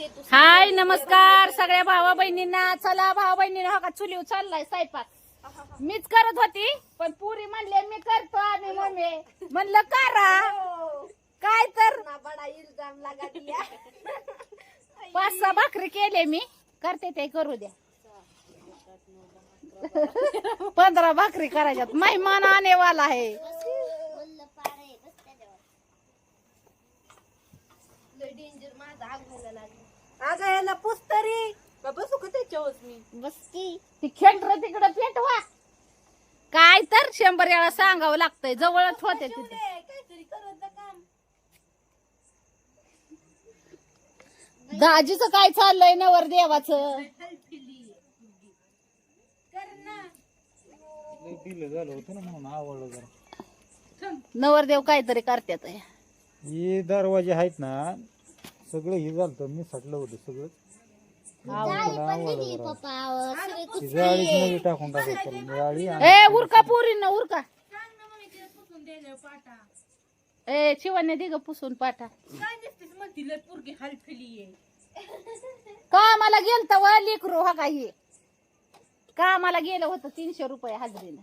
हाय नमस्कार सगळ्या भावा बहिणींना. चला भावा बहिणींना हो का चुलीव चाललाय स्वयंपाक. मीच करत होती पण पुरी म्हणले मी करतो आम्ही मम्मी म्हणलं करा काय तर 5-6 भाकरी केले मी करते ते करू द्या. 15 भाकरी करायच्यात. मेहमान आने वाला है. अगं याला पुस्तरी बसू का त्याच्यावर मी बस की ती खेटर तिकडं पेटवा. काय तर 100 वेळा सांगावं लागतंय. जवळच होते तिथे. काहीतरी करत काम. दाजीचं काय चाललंय नवर देवाचं. झालं होतं ना म्हणून आवडलं जरा. नवरदेव काहीतरी करतात. हे दरवाजे आहेत ना सगळं हे झालं मी सटलं होतं सगळं. जाळीच नवी टाकून टाकायचं जाळी. ए उरका पुरींना उरका. ए शिवाने दिग पुसून पाठा. काय नसतेच म्हणती लय पोरगी हलफिली कामाला गेलत व लेकरू हो काही कामाला गेलं होतं 300 रुपये हजरीनं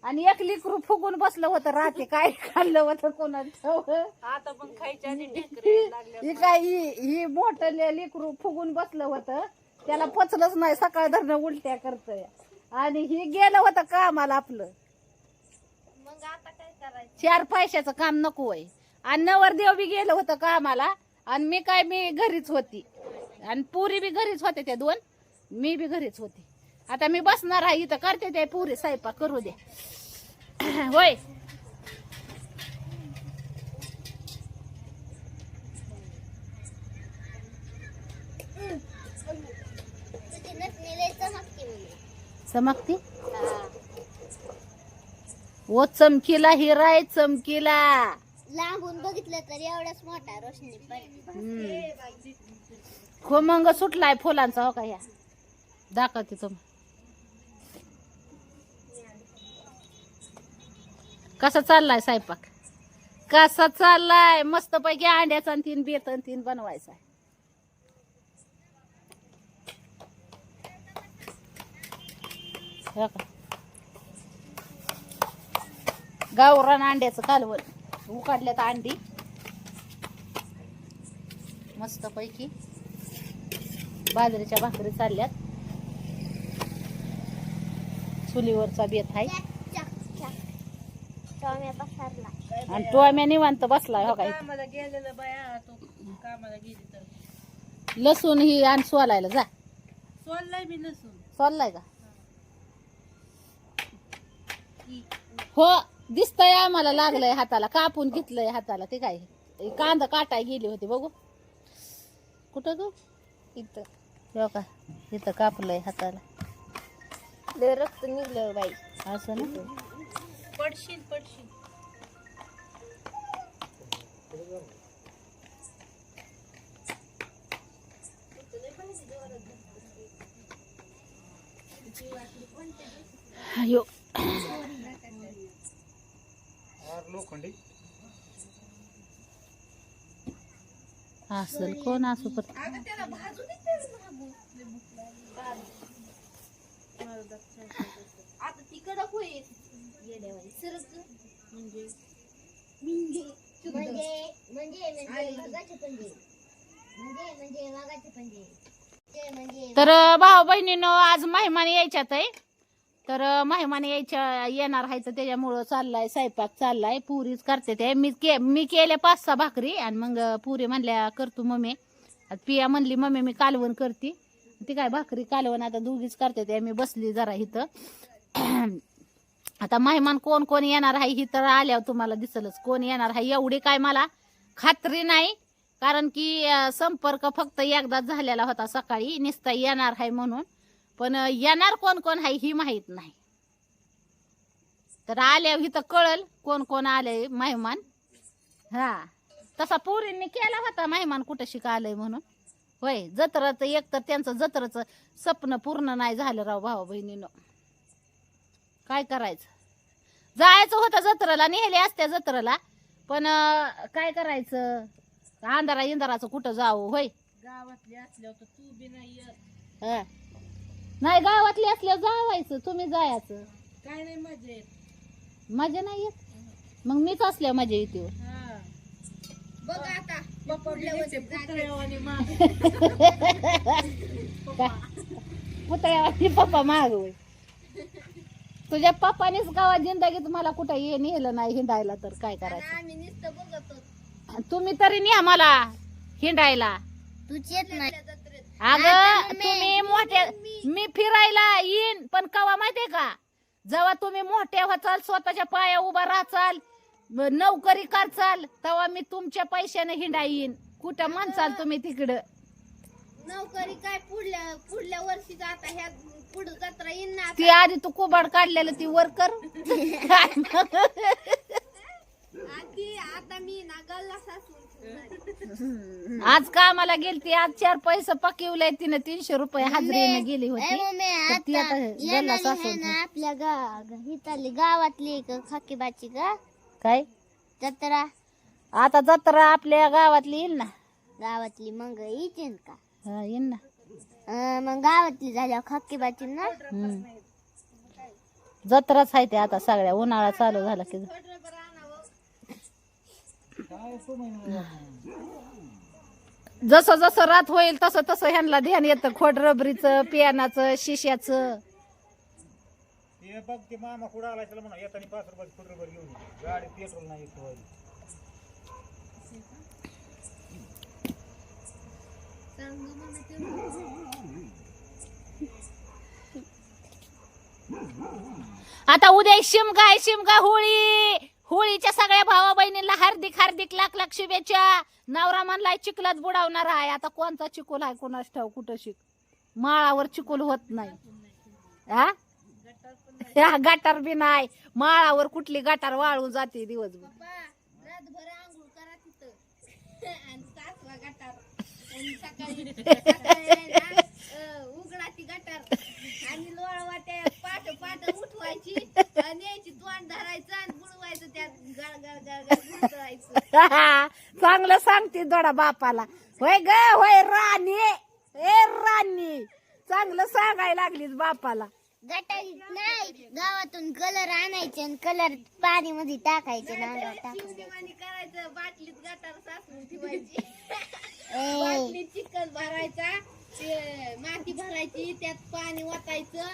आणि एक लेकरू फुगून बसलं होतं. राहते काय खाल्लं होतं कोणाचं. आता पण खायच्या आधी ढेकरे लागले. ही काय ही मोठं लेकरू फुगून बसलं होतं. त्याला पचलंच नाही. सकाळ धरणं उलट्या करतय आणि ही गेलं होतं कामाला आपलं. मग आता काय करायचं. 4 पैशाचं काम नको आहे. आणि नवरदेव बी गेलं होतं कामाला आणि मी घरीच होती आणि पुरी बी घरीच होते. त्या 2 मी बी घरीच होते. आता मी बसणार आहे इथं करते ते पुरी स्वयंपाक करू दे. होय चमकती ओ चमकीला हिराय चमकीला. लांबून बघितलं तर एवढाच मोठा रोशनी पडली. खोमंग सुटलाय फुलांचा हो का. ह्या दाखवते तुम्ही कसा चाललाय स्वयंपाक. कसा चाललाय मस्त पैकी अंड्याचा आणि 3 बेत आणि 3 बनवायचा. हो का गावरान अंड्याचं कालवण. उकडल्यात अंडी मस्त पैकी. बाजरीच्या भाकरी चालल्यात. चुलीवरचा बेत आहे आणि टोम्या निवांत बसलाय हो काय. कामाला गेलेलं बाया तो कामाला गेली तर लसूण ही आणि सोलायला जा. सोललाय मी नसून सोललाय का हो दिसतंय आम्हाला. लागलंय हाताला कापून घेतलंय हाताला. ते काय कांदा काटाय गेली होती बघू कुठं तू इथं हो का इथं कापलंय हाताला. लय रक्त निघलं बाई. असं ना पडशील अयो लोखंडी असल कोण असू पण आता ती कडक होईल म्हणजे वाघाचे पंजे. तर भाऊ बहिणीनं आज मेहमान यायच्यात आहे. तर मेहमान येणार आहे तर त्याच्यामुळं चाललाय स्वयंपाक चाललाय. पुरीच करते ते. मी केल्या 5-6 भाकरी आणि मग पुरी म्हणल्या करतो मम्मी. पिया म्हणली मम्मी मी कालवण करते. ती काय भाकरी कालवण आता दोघीच करते ते. मी बसली जरा इथं. आता मेहमान कोण कोण येणार आहे ही तर आल्यावर तुम्हाला दिसलच कोण येणार आहे. एवढी काय मला खात्री नाही कारण की संपर्क फक्त एकदाच झालेला होता सकाळी निस्ता येणार आहे म्हणून. पण येणार कोण कोण आहे ही माहित नाही. तर आल्यावर इथं कळल कोण कोण आले मेहमान. हा तसा पोरींनी केला होता मेहमान कुठं शिका आलंय म्हणून. होय जत्राचं एक तर त्यांचं जत्राचं स्वप्न पूर्ण नाही झालं राव भाऊ बहिणीनं. काय करायचं. जायचं होतं जत्रेला नेहले असत्या जत्रेला पण काय करायचं अंधारा इंधाराचं कुठं जाऊ होय. गावातली असल्यावर तर तू बी नाही येत. हा. नाही गावातली असल्यावर जावायचं, तुम्ही जायचं. काय नाही मजा येत. मजा नाही येत मग मीच असल्यावर मजा येते. हा. बघ आता पप्पा बी येते पुतळ्यावानी मागे. पुतळ्यावानी पप्पा माग होय. तुझ्या पप्पानीच गावात जिंदगीत मला कुठं ये नेलं नाही हिंडायला तर काय करायचं. आम्ही नुसतं बघतो. तुम्ही तरी न्या मला हिंडायला. तूच येत नाही. अगं तुम्ही मोठे, मी फिरायला येईन पण कवा माहितीये का, जेव्हा तुम्ही मोठे होचाल, स्वतःच्या पाया उभा राहचाल, नोकरी करचाल, तेव्हा मी तुमच्या पैशाने हिंडा येईन. कुठं म्हणचाल तुम्ही तिकडं. नोकरी काय पुढल्या वर्षी आता ह्या पुढे जत्रा येईन ना. ती आधी तू कुबाड काढलेलं ती वर्कर. आधी आता मी ना गल्ला सासून आज कामाला गेलती, आज 4 पैसे पकिवले तिने, 300 रुपये हाजरीने गेली होती. तर ती आता गल्ला सासून आपल्या हिताली गावातली एक खाकीबाची का काय जत्रा आता जत्रा आपल्या गावातली येईल ना. गावातली मग येईन का. हा येईल ना. मग गावातली झाल्यावर खाकीबाची ना. जत्राच आहे ते आता सगळ्या. उन्हाळा चालू झाला की जसं जसं रात होईल तसं तसं ह्यांना ध्यान येतं खोडरबरीचं, पियानाचं, शिश्याचं. ते बघ ते मामा कुठं आला त्याला म्हणा येताना 5 रुपयाची फुटरभर घेऊन ये. गाडी पेट्रोल नाही येतो. आता उद्या शिमगा आहे, शिमगा होळी. होळीच्या सगळ्या भावा बहिणींना हार्दिक हार्दिक लाख लाख शुभेच्छा. नवरा म्हणलाय चिखलात बुडावणार आहे. आता कोणता चिकोल आहे कोणाच ठाव, कुठं शिक माळावर चिकोल होत नाही. हा गटार बी नाही माळावर. कुठली गटार वाळून जाते दिवसभर. रातभर आंघोळ करा तिथं आणि 7वा गटार आणि सकाळी उघडा ती गटार आणि लोळवा त्या पाट उठवायची आणि यायची तोंड धरायचं आणि बुडवायचं त्यात गळ गळ गळ गळ बुडवायचं. चांगलं सांगते दोडा बापाला. होय ग होय राणी, ए राणी, चांगलं सांगायला लागलीस बापाला. गटारीत नाही, गावातून कलर आणायचे आणि कलर पाणी मध्ये टाकायचे नांगावर टाकून करायचं. बाटलीत गटार साचून ठेवायची. बाटलीत चिखल भरायचा, माती भरायची, त्यात पाणी ओतायचं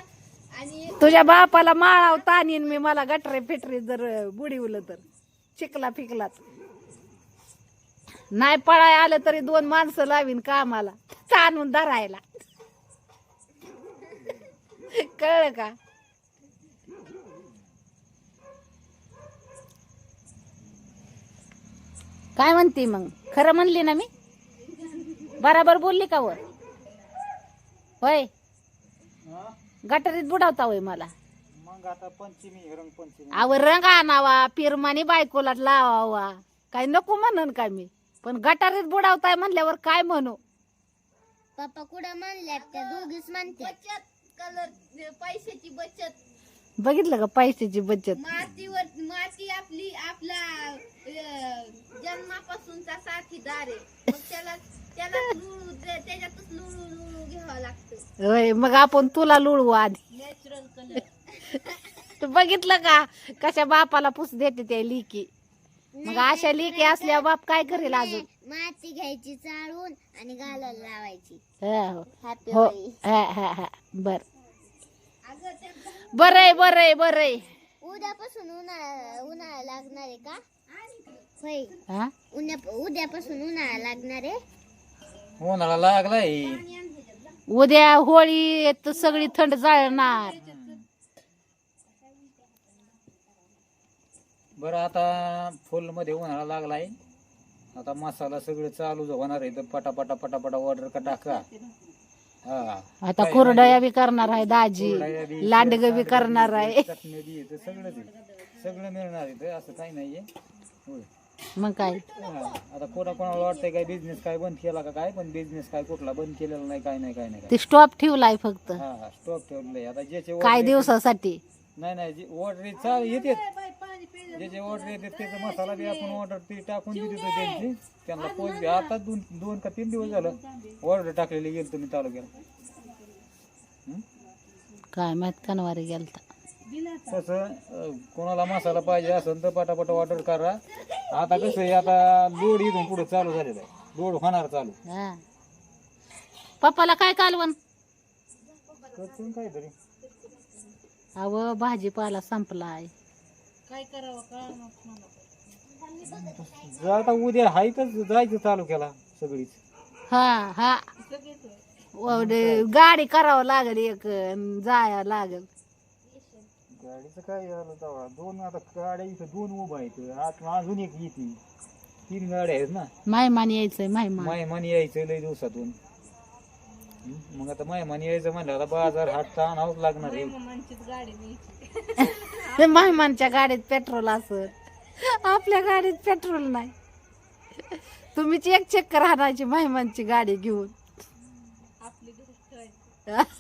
आणि तुझ्या बापाला माळाव ताणीन मी. मला गटरे फिटरे जर बुडीवलं तर चिकला फिकलाच नाही. पळाय आलं तरी 2 माणसं लावीन कामाला ताणून धरायला. कळलं का. काय म्हणते मग, खरं म्हणली ना मी, बराबर बोलली का वर. होय गटारीत बुडावता होय मला. मग आता पंचमी रंगपंचमी अव रंग आणावा, पिरमानी बायकोला लावावा, काय नको म्हणन का मी. पण गटारीत बुडावताय म्हणल्यावर काय म्हणू. पप्पा कुठं म्हणल्यात त्या दोघीच म्हणते. बचत कलर, पैशाची बचत. बघितलं का पैशाची बचत. माती आपली आपला जन्मापासूनचा साथीदार आहे. मग त्याला त्याच्यातच लुळू घ्यावं लागतं. होय मग आपण तुला लुळवू आधी. Natural colour. तू बघितलं का कशा बापाला पुस देते त्या लिकी. मग अशा लिकी असल्या बाप काय करेल अजून. माती घ्यायची चाळून आणि गालाला लावायची. हो हॅपी हो होळी. हा बर बरंय बरंय बरंय. उद्यापासून उन्हाळा लागणार आहे का. होय हा उद्यापासून उन्हाळा लागणार आहे. उन्हाळा लागलाय. उद्या होळी तर सगळी थंड जाळणार. बरं आता फुल मध्ये उन्हाळा लागलाय. आता मसाला सगळं चालू होणार आहे. तर पटापटा पटापटा ऑर्डर का टाका. हा आता कुरडया बी करणार आहे दाजी, लांडग बी करणार आहे. चटणी बी येते, सगळं मिळणार आहे. असं काही नाहीये. होय मग काय आता कोणाला वाटतंय काय बिझनेस काय बंद केला का काय. पण बिझनेस काय कुठला बंद केलेला नाही. काय नाही ते स्टॉप ठेवलाय फक्त हा स्टॉक ठेवलंय. आता ज्याचे काही दिवसासाठी. नाही जी ऑर्डर चालू येते. ज्याचे ऑर्डर येते त्याचा मसाला बी आपण ऑर्डर ते टाकून देतो त्यांची, त्यांना पोच बी. आता 2 का 3 दिवस झालं ऑर्डर टाकलेली गेलो तुम्ही तालुक्याला. काय माहित कनवारी गेलता. तसं कोणाला मसाला पाहिजे असेल तर पटापट ऑर्डर करा. आता कसं आहे, आता लोड इथून पुढे चालू झालेला आहे, लोड होणार चालू. हा. पप्पाला काय कालवण? करतो काहीतरी. अव भाजीपाला संपलाय. काय करावं कळलं मला. जर आता उद्या हायतच जायचं तालुक्याला सगळीच. हा हा. गाडी करावं लागेल एक, जाया लागेल. गाडीचं काय झालं तेव्हा 2 आता गाड्या इथं 2 उभा आहेत, आता अजून एक येते. 3 गाड्या आहेत ना. मायमान यायचंय मायमान. मायमान यायचं लय दिवसातून. मग आता मायमान यायचं म्हणलं आता बाजार हाट तर आणावंच लागणार आहे. मामांचीच गाडी न्यायची. मायमानच्या गाडीत पेट्रोल असत, आपल्या गाडीत पेट्रोल नाही. तुम्हीच एक चक्कर हाणायची मायमानची गाडी घेऊन. आपली घरीच ठेवायची.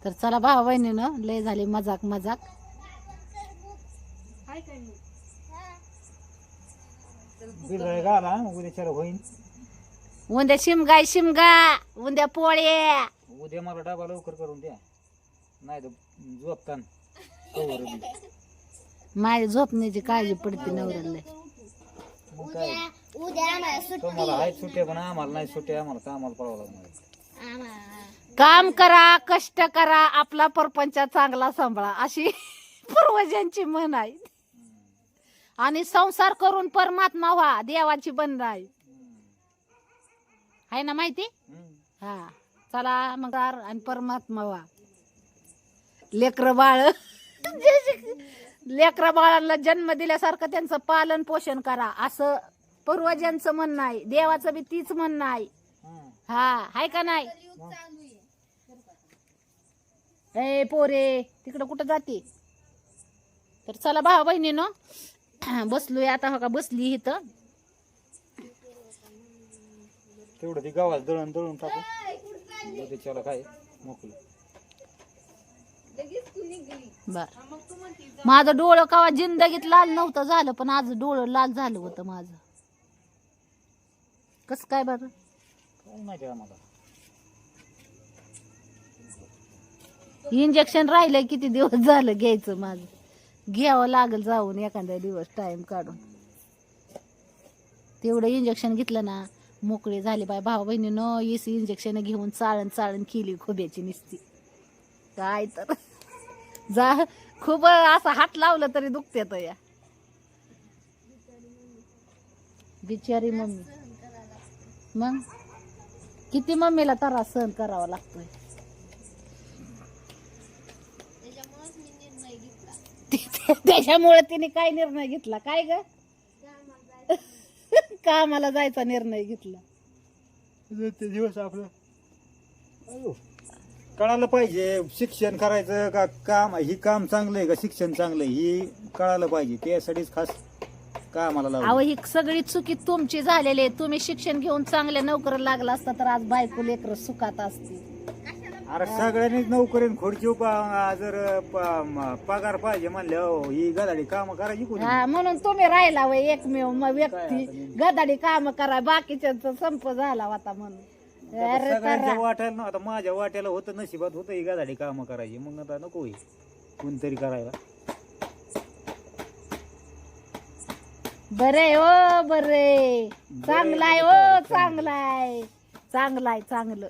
तर चला भाऊ बहिणीनं लय झाली मजाक मजाक. काय काय मग बिल घाला उद्याच्याला होईन. उद्या शिमगाय शिमगा, उद्या पोळे. उद्या मला डबा लवकर करून द्या, नाही तर झोपतान कवर बी. माझ्या झोपण्याची काळजी पडते नवऱ्याला. मग काय उद्या आम्हाला सुट्टी. तुम्हाला आहेत सुट्ट्या पण आम्हाला नाही सुट्ट्या, आम्हाला कामाला पळावं लागणार. आम्हाला काम करा, कष्ट करा, आपला परपंच चांगला सांभाळा, अशी पूर्वजांची म्हण आहे. आणि संसार करून परमात्मा व्हा, देवाची बंद आहे ना माहिती. हा चला मग आणि परमात्मा व्हा. लेकर बाळ लेकरा बाळांना जन्म दिल्यासारखं त्यांचं पालन पोषण करा, असं पूर्वजांचं म्हणणं आहे. देवाचं बी तीच म्हणणं आहे. हा आहे का नाही. ए पोरे तिकडं कुठं जाते. तर चला भाऊ बहिणीनं बसलोय आता. हो का बसली इथं. तेवढं ती गावात दळण दळून टाकू उद्याच्याला काय मोकळं. बर. माझं डोळं कवा जिंदगीत लाल नव्हतं झालं, पण आज डोळं लाल झालं होतं माझं. कस काय बरं काय माहिती आम्हाला. इंजेक्शन राहिलंय किती दिवस झालं घ्यायचं माझं. घ्यावं लागेल जाऊन एखाद्या दिवस टाइम काढून. तेवढं इंजेक्शन घेतलं ना मोकळे झाले बाय. भाऊ बहिणीनं इंजेक्शन घेऊन चाळण चाळण केली खोब्याची निसती. काय तर जा खूप असं हात लावलं तरी दुखतेत या. बिचारी मम्मी. मग किती मम्मीला त्रास सहन करावा लागतोय. त्याच्यामुळे तिने काय निर्णय घेतला काय ग. कामाला जायचा निर्णय घेतला. ते दिवस आपलं कळालं पाहिजे. शिक्षण करायचं का काम, ही काम चांगलं आहे का शिक्षण चांगलं आहे ही कळालं पाहिजे. त्यासाठीच खास कामाला अहो लावलं. ही सगळी चुकी तुमची झालेली आहे. तुम्ही शिक्षण घेऊन चांगल्या नोकरी लागला असता तर आज बायको लेकर सुखात असते. अरे सगळ्यांनीच नोकरी खुर्ची जर पगार पाहिजे म्हणले ही गदाडी काम करायची कोणी. हा म्हणून तुम्ही राहिला वय एकमेव व्यक्ती गदाडी काम करा. बाकीच्यांचा संप झाला होता म्हणून. अरे सगळ्यांच्या करा. वाट्याला नव्हता, माझ्या वाट्याला होतं, नशिबात होतं ही गदाडी काम करायची. मग आता नको होई कोणतरी करायला. बरे ओ बरे चांगलाय ओ चांगलाय चांगलाय चांगलं.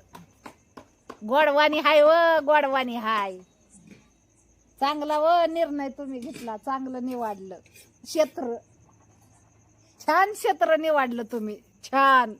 गोडवानी हाय व गोडवानी हाय. चांगला व निर्णय तुम्ही घेतला. चांगलं निवडलं क्षेत्र. छान क्षेत्र निवडलं तुम्ही छान.